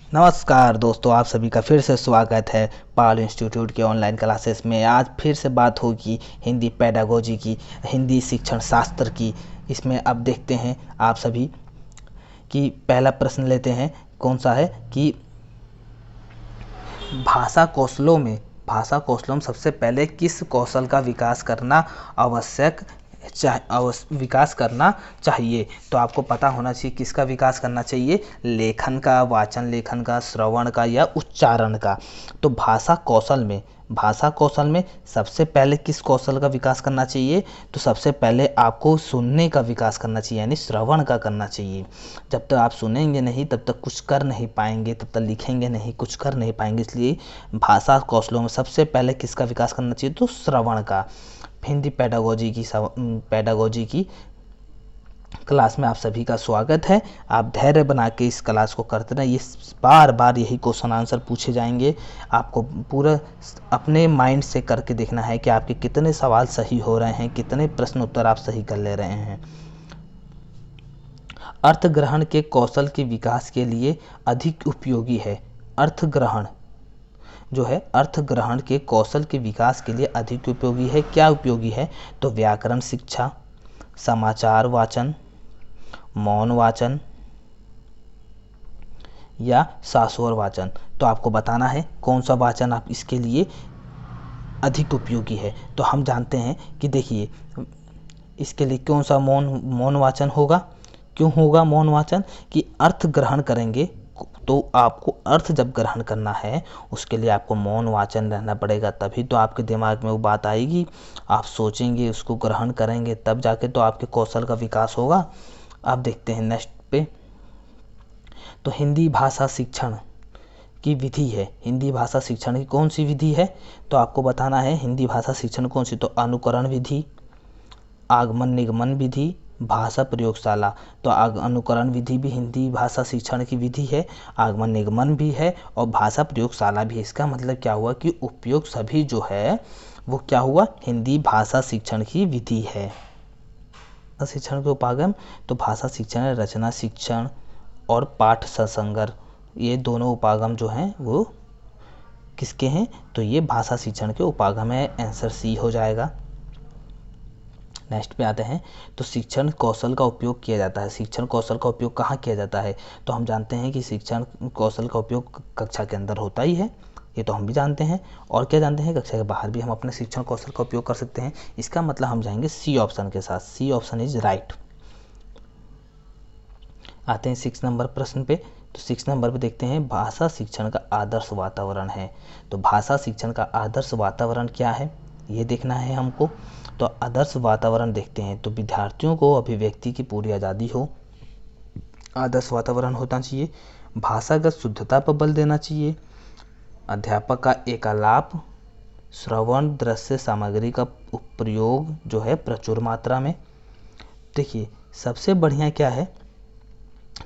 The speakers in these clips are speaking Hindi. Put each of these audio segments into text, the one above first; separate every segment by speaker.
Speaker 1: नमस्कार दोस्तों, आप सभी का फिर से स्वागत है पाल इंस्टीट्यूट के ऑनलाइन क्लासेस में। आज फिर से बात होगी हिंदी पेडागोजी की, हिंदी शिक्षण शास्त्र की। इसमें अब देखते हैं आप सभी कि पहला प्रश्न लेते हैं। कौन सा है कि भाषा कौशलों में सबसे पहले किस कौशल का विकास करना चाहिए। तो आपको पता होना चाहिए किसका विकास करना चाहिए, लेखन का, वाचन लेखन का, श्रवण का या उच्चारण का। तो भाषा कौशल में सबसे पहले किस कौशल का विकास करना चाहिए। तो सबसे पहले आपको सुनने का विकास करना चाहिए, यानी श्रवण का करना चाहिए। जब तक आप सुनेंगे नहीं तब तक कुछ कर नहीं पाएंगे, तब तक लिखेंगे नहीं, कुछ कर नहीं पाएंगे। इसलिए भाषा कौशलों में सबसे पहले किसका विकास करना चाहिए, तो श्रवण का। हिंदी पेडागोजी की क्लास में आप सभी का स्वागत है। आप धैर्य बना के इस क्लास को करते रहें। ये बार बार यही क्वेश्चन आंसर पूछे जाएंगे। आपको पूरा अपने माइंड से करके देखना है कि आपके कितने सवाल सही हो रहे हैं, कितने प्रश्न उत्तर आप सही कर ले रहे हैं। अर्थ ग्रहण के कौशल के विकास के लिए अधिक उपयोगी है। अर्थ ग्रहण जो है, अर्थ ग्रहण के कौशल के विकास के लिए अधिक उपयोगी है। क्या उपयोगी है, तो व्याकरण शिक्षा, समाचार वाचन, मौन वाचन या शास्वर वाचन। तो आपको बताना है कौन सा वाचन आप इसके लिए अधिक उपयोगी है। तो हम जानते हैं कि देखिए, इसके लिए कौन सा मौन वाचन होगा। क्यों होगा मौन वाचन, कि अर्थ ग्रहण करेंगे तो आपको अर्थ जब ग्रहण करना है उसके लिए आपको मौन वाचन रहना पड़ेगा। तभी तो आपके दिमाग में वो बात आएगी, आप सोचेंगे, उसको ग्रहण करेंगे, तब जाके तो आपके कौशल का विकास होगा। अब देखते हैं नेक्स्ट पे। तो हिंदी भाषा शिक्षण की विधि है। हिंदी भाषा शिक्षण की कौन सी विधि है, तो आपको बताना है हिंदी भाषा शिक्षण कौन सी। तो अनुकरण विधि, आगमन निगमन विधि, भाषा प्रयोगशाला। तो अनुकरण विधि भी हिंदी भाषा शिक्षण की विधि है, आगमन निगमन भी है और भाषा प्रयोगशाला भी है। इसका मतलब क्या हुआ कि उपयोग सभी जो है वो क्या हुआ, हिंदी भाषा शिक्षण की विधि है। शिक्षण के उपागम, तो भाषा शिक्षण, रचना शिक्षण और पाठ ससंगर, ये दोनों उपागम जो हैं वो किसके हैं, तो ये भाषा शिक्षण के उपागम है। आंसर सी हो जाएगा। नेक्स्ट पे आते हैं। तो शिक्षण कौशल का उपयोग किया जाता है। शिक्षण कौशल का उपयोग कहाँ किया जाता है, तो हम जानते हैं कि शिक्षण कौशल का उपयोग कक्षा के अंदर होता ही है, ये तो हम भी जानते हैं। और क्या जानते हैं, कक्षा के बाहर भी हम अपने शिक्षण कौशल का उपयोग कर सकते हैं। इसका मतलब हम जाएंगे सी ऑप्शन के साथ। C option is right. आते हैं 6 नंबर प्रश्न पे। तो 6 नंबर पे देखते हैं, भाषा शिक्षण का आदर्श वातावरण है। तो भाषा शिक्षण का आदर्श वातावरण क्या है, ये देखना है हमको। तो आदर्श वातावरण देखते हैं, तो विद्यार्थियों को अभिव्यक्ति की पूरी आज़ादी हो, आदर्श वातावरण होना चाहिए। भाषागत शुद्धता पर बल देना चाहिए। अध्यापक का एकालाप, श्रवण दृश्य सामग्री का प्रयोग जो है प्रचुर मात्रा में। देखिए सबसे बढ़िया क्या है,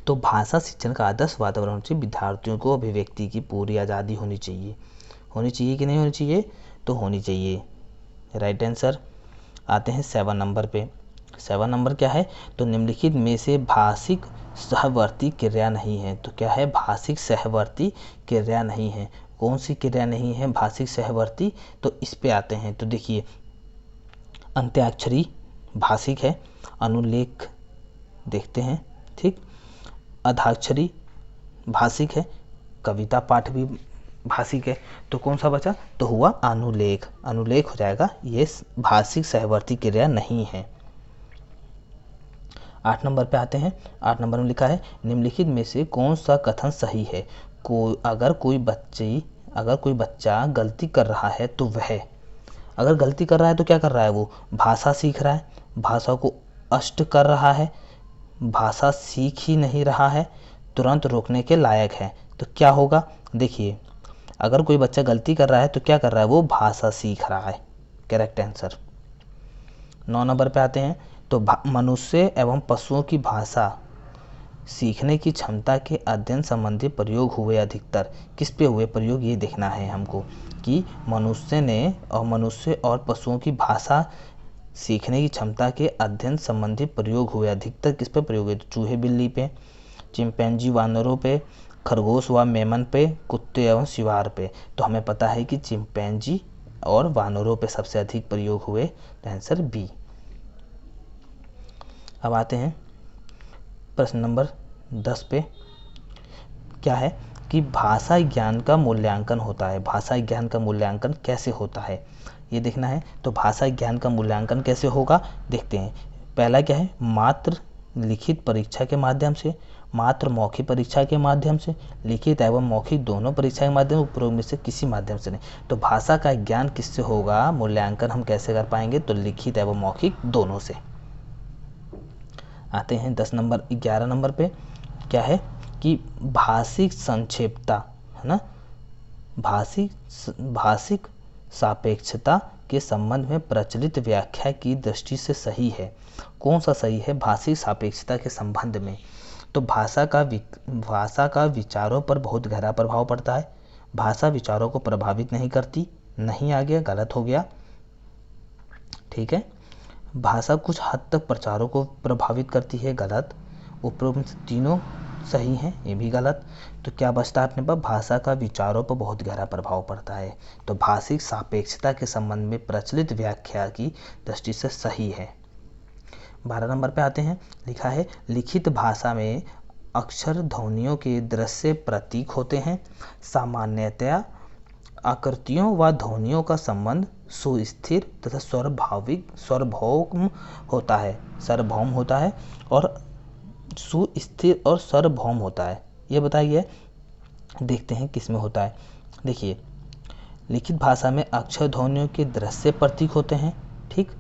Speaker 1: तो भाषा शिक्षण का आदर्श वातावरण से विद्यार्थियों को अभिव्यक्ति की पूरी आज़ादी होनी चाहिए। होनी चाहिए कि नहीं होनी चाहिए, तो होनी चाहिए। Right answer. आते हैं 7 नंबर पे। 7 नंबर क्या है, तो निम्नलिखित में से भाषिक सहवर्ती क्रिया नहीं है। तो क्या है, भाषिक सहवर्ती क्रिया नहीं है। कौन सी क्रिया नहीं है भाषिक सहवर्ती, तो इस पे आते हैं। तो देखिए, अंत्याक्षरी भाषिक है, अनुलेख देखते हैं, ठीक। अधाक्षरी भाषिक है, कविता पाठ भी भाषिक है। तो कौन सा बचा, तो हुआ अनुलेख। अनुलेख हो जाएगा, ये भाषिक सहवर्ती क्रिया नहीं है। 8 नंबर पे आते हैं। 8 नंबर में लिखा है, निम्नलिखित में से कौन सा कथन सही है। अगर कोई बच्चा गलती कर रहा है तो अगर गलती कर रहा है तो क्या कर रहा है, वो भाषा सीख रहा है, भाषा को अष्ट कर रहा है, भाषा सीख ही नहीं रहा है, तुरंत रोकने के लायक है। तो क्या होगा, देखिए अगर कोई बच्चा गलती कर रहा है तो क्या कर रहा है, वो भाषा सीख रहा है। Correct answer. 9 नंबर पे आते हैं। तो मनुष्य एवं पशुओं की भाषा सीखने की क्षमता के अध्ययन संबंधी प्रयोग हुए अधिकतर किस पे हुए प्रयोग, ये देखना है हमको कि मनुष्य और पशुओं की भाषा सीखने की क्षमता के अध्ययन संबंधी प्रयोग हुए अधिकतर किस पे प्रयोग हुए, तो चूहे बिल्ली पे, चिंपैंजी वानरों पे, खरगोश व मेमन पे, कुत्ते एवं शिवार पे। तो हमें पता है कि चिंपैंजी और वानरों पे सबसे अधिक प्रयोग हुए, तो आंसर बी। अब आते हैं प्रश्न नंबर 10 पे। क्या है कि भाषा ज्ञान का मूल्यांकन होता है। भाषा ज्ञान का मूल्यांकन कैसे होता है ये देखना है। तो भाषा ज्ञान का मूल्यांकन कैसे होगा देखते हैं। पहला क्या है, मात्र लिखित परीक्षा के माध्यम से, मात्र मौखिक परीक्षा के माध्यम से, लिखित एवं मौखिक दोनों परीक्षा के माध्यम से, उपरोक्त में से किसी माध्यम से नहीं। तो भाषा का ज्ञान किससे होगा, मूल्यांकन हम कैसे कर पाएंगे, तो लिखित एवं मौखिक दोनों से। आते हैं 11 नंबर पे। क्या है कि भाषिक संक्षेपता है ना, भाषिक सापेक्षता के संबंध में प्रचलित व्याख्या की दृष्टि से सही है। कौन सा सही है, भाषिक सापेक्षता के संबंध में। तो भाषा का विचारों पर बहुत गहरा प्रभाव पड़ता है। भाषा विचारों को प्रभावित नहीं करती, नहीं आ गया, गलत हो गया, ठीक है। भाषा कुछ हद तक प्रचारों को प्रभावित करती है, गलत। उपरोक्त तीनों सही हैं, ये भी गलत। तो क्या बचता है अपने पास, भाषा का विचारों पर बहुत गहरा प्रभाव पड़ता है। तो भाषिक सापेक्षता के संबंध में प्रचलित व्याख्या की दृष्टि से सही है। 12 नंबर पे आते हैं। लिखा है लिखित भाषा में अक्षर ध्वनियों के दृश्य प्रतीक होते हैं। सामान्यतया आकृतियों व ध्वनियों का संबंध सुस्थिर तथा सार्वभौम होता है और सुस्थिर और सार्वभौम होता है। ये बताइए, देखते हैं किस में होता है। देखिए, लिखित भाषा में अक्षर ध्वनियों के दृश्य प्रतीक होते हैं, ठीक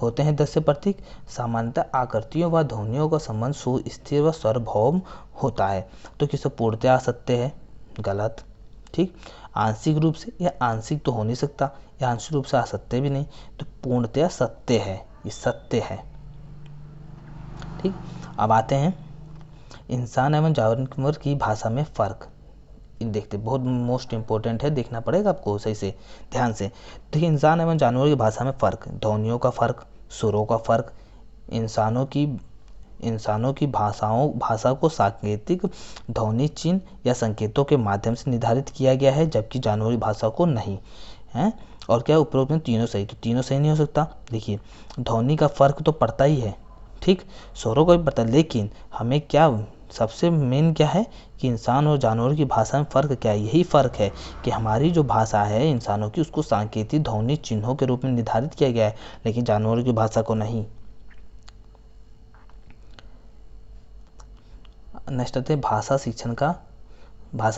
Speaker 1: होते हैं दृश्य प्रतीक। सामान्यतः आकृतियों व ध्वनियों का संबंध सुस्थिर व सार्वभौम होता है। तो किसे पूर्णतया सत्य है, गलत, ठीक। आंशिक रूप से, या आंशिक तो हो नहीं सकता, या आंशिक रूप से असत्य भी नहीं, तो पूर्णतया सत्य है, ये सत्य है, ठीक। अब आते हैं इंसान एवं जानवर की भाषा में फ़र्क। देखते, बहुत मोस्ट इंपॉर्टेंट है, देखना पड़ेगा आपको सही से, ध्यान से। देखिए, इंसान एवं जानवरों की भाषा में फ़र्क, ध्वनियों का फ़र्क, सुरों का फ़र्क। इंसानों की भाषा को सांकेतिक ध्वनि चिन्ह या संकेतों के माध्यम से निर्धारित किया गया है, जबकि जानवरों की भाषा को नहीं है। और क्या उपरोक्त में तीनों सही, तो तीनों सही नहीं हो सकता। देखिए, ध्वनि का फ़र्क तो पड़ता ही है, ठीक, स्वरों का भी पड़ता है, लेकिन हमें क्या सबसे मेन क्या है कि इंसान और जानवरों की भाषा में फ़र्क क्या है, यही फ़र्क है कि हमारी जो भाषा है इंसानों की, उसको सांकेतिक ध्वनि चिन्हों के रूप में निर्धारित किया गया है, लेकिन जानवरों की भाषा को नहीं। नेक्स्ट आते हैं भाषा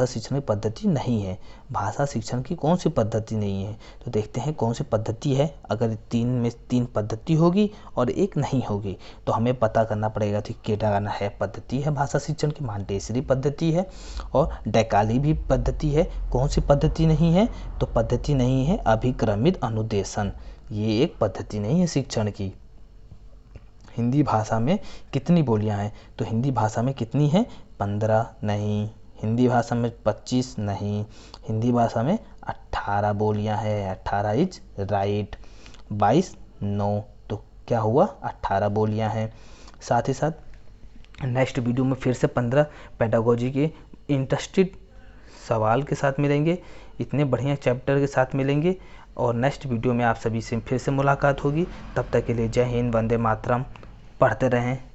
Speaker 1: शिक्षण की पद्धति नहीं है। भाषा शिक्षण की कौन सी पद्धति नहीं है, तो देखते हैं कौन सी पद्धति है। अगर 3 में 3 पद्धति होगी और 1 नहीं होगी, तो हमें पता करना पड़ेगा कि केटा है पद्धति है भाषा शिक्षण की, मांटेसरी पद्धति है और डैकाली भी पद्धति है। कौन सी पद्धति नहीं है, तो पद्धति नहीं है अभिक्रमित अनुदेशन, ये एक पद्धति नहीं है शिक्षण की। हिंदी भाषा में कितनी बोलियां हैं, तो हिंदी भाषा में कितनी है, 15 नहीं। हिंदी भाषा में 25 नहीं। हिंदी भाषा में 18 बोलियां हैं, 18 इज राइट। 22 नो, तो क्या हुआ, 18 बोलियां हैं। साथ ही साथ नेक्स्ट वीडियो में फिर से 15 पेडागोजी के इंटरेस्टेड सवाल के साथ मिलेंगे, इतने बढ़िया चैप्टर के साथ मिलेंगे। और नेक्स्ट वीडियो में आप सभी से फिर से मुलाकात होगी। तब तक के लिए जय हिंद, वंदे मातरम। पढ़ते रहें।